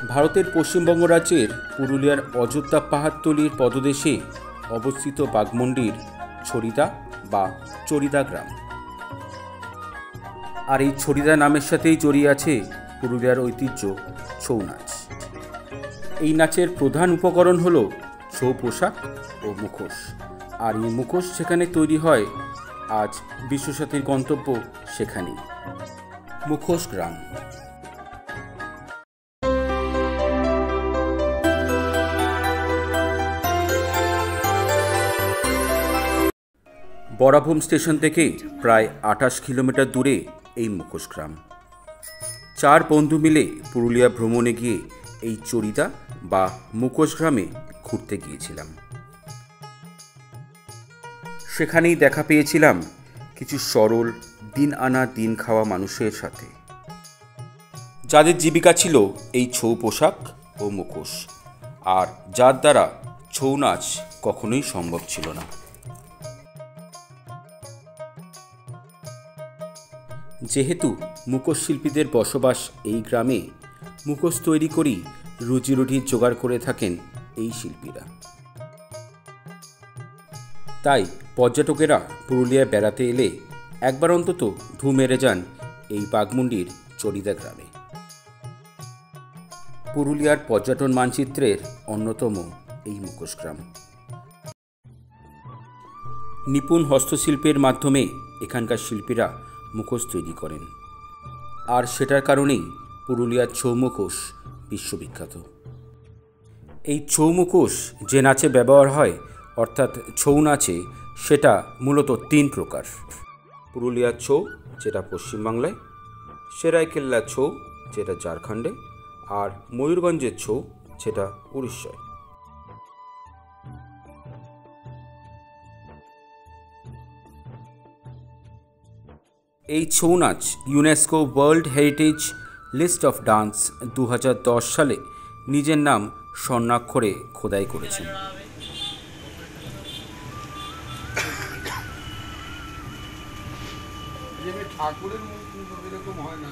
ভারতের পশ্চিমবঙ্গ রাজ্যের পুরুলিয়ার অযোধ্যা পাহাড়তলির পদদেশে অবস্থিত বাঘমুন্ডির ছড়িদা বা চরিদা গ্রাম। আর এই ছড়িদা নামের সাথেই জড়িয়ে আছে পুরুলিয়ার ঐতিহ্য ছৌ নাচ। এই নাচের প্রধান উপকরণ হলো ছৌ পোশাক ও মুখোশ। আর এই মুখোশ যেখানে তৈরি হয়, আজ বিশ্বসাথীর গন্তব্য সেখানেই, মুখোশ গ্রাম। বরাভূম স্টেশন থেকে প্রায় 28 কিলোমিটার দূরে এই মুখোশ গ্রাম। 4 বন্ধু মিলে পুরুলিয়া ভ্রমণে গিয়ে এই চরিদা বা মুখোশ গ্রামে ঘুরতে গিয়েছিলাম। সেখানেই দেখা পেয়েছিলাম কিছু সরল দিন আনা দিন খাওয়া মানুষের সাথে, যাদের জীবিকা ছিল এই ছৌ পোশাক ও মুখোশ, আর যার দ্বারা ছৌ নাচ কখনোই সম্ভব ছিল না। যেহেতু মুখোশ শিল্পীদের বসবাস এই গ্রামে, মুখোশ তৈরি করেই রুজিরুটির জোগাড় করে থাকেন এই শিল্পীরা। তাই পর্যটকেরা পুরুলিয়ায় বেড়াতে এলে একবার অন্তত ঢু মেরে যান এই বাঘমুন্ডির চরিদা গ্রামে। পুরুলিয়ার পর্যটন মানচিত্রের অন্যতম এই মুখোশ গ্রাম। নিপুণ হস্তশিল্পের মাধ্যমে এখানকার শিল্পীরা মুখোশ তৈরি করেন, আর সেটার কারণেই পুরুলিয়ার ছৌ মুখোশ বিশ্ববিখ্যাত। এই ছৌ মুখোশ যে নাচে ব্যবহার হয়, অর্থাৎ ছৌ নাচে, সেটা মূলত 3 প্রকার। পুরুলিয়ার ছৌ, যেটা পশ্চিমবাংলায়, সেরাইকেল্লার ছৌ, যেটা ঝাড়খণ্ডে, আর ময়ূরগঞ্জের ছৌ, যেটা উড়িষ্যায়। এই ছৌ নাচ UNESCO world heritage list of dance 2010 সালে নিজের নাম স্বর্ণাক্ষরে খোদাই করেছেন। ঠাকুরের মুখ এরকম হয় না।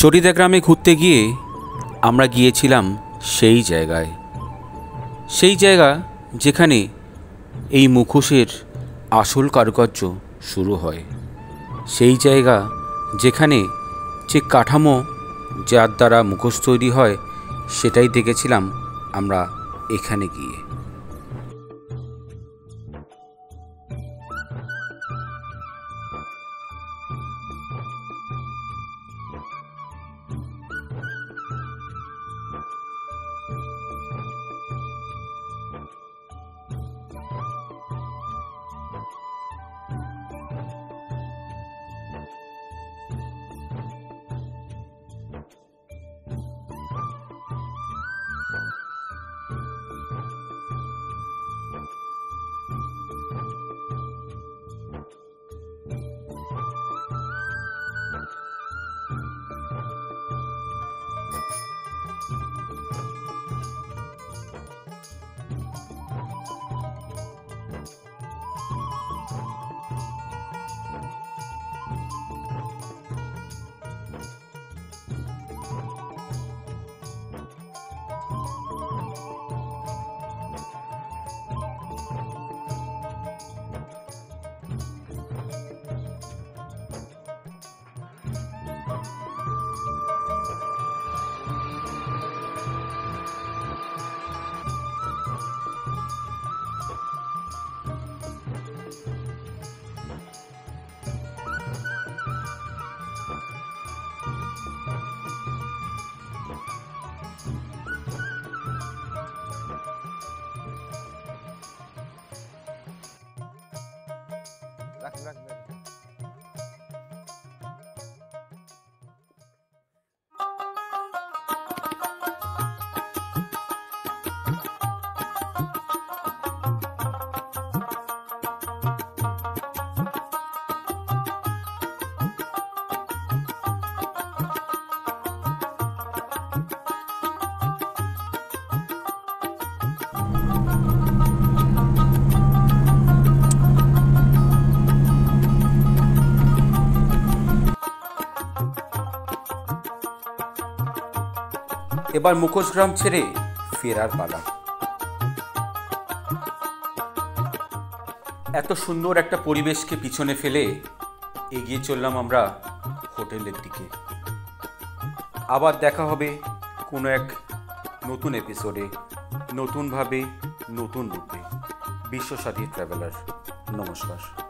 চরিদা গ্রামে ঘুরতে গিয়ে আমরা গিয়েছিলাম সেই জায়গা যেখানে এই মুখোশের আসল কারুকার্য শুরু হয়, সেই জায়গা যেখানে যে কাঠামো যার দ্বারা মুখোশ তৈরি হয়, সেটাই দেখেছিলাম আমরা এখানে গিয়ে। রাখবেন। এবার মুখোশগ্রাম ছেড়ে ফেরার পালা। এত সুন্দর একটা পরিবেশকে পিছনে ফেলে এগিয়ে চললাম আমরা হোটেলের দিকে। আবার দেখা হবে কোনো এক নতুন এপিসোডে, নতুনভাবে, নতুন রূপে। বিশ্বসাথী ট্রাভেলার, নমস্কার।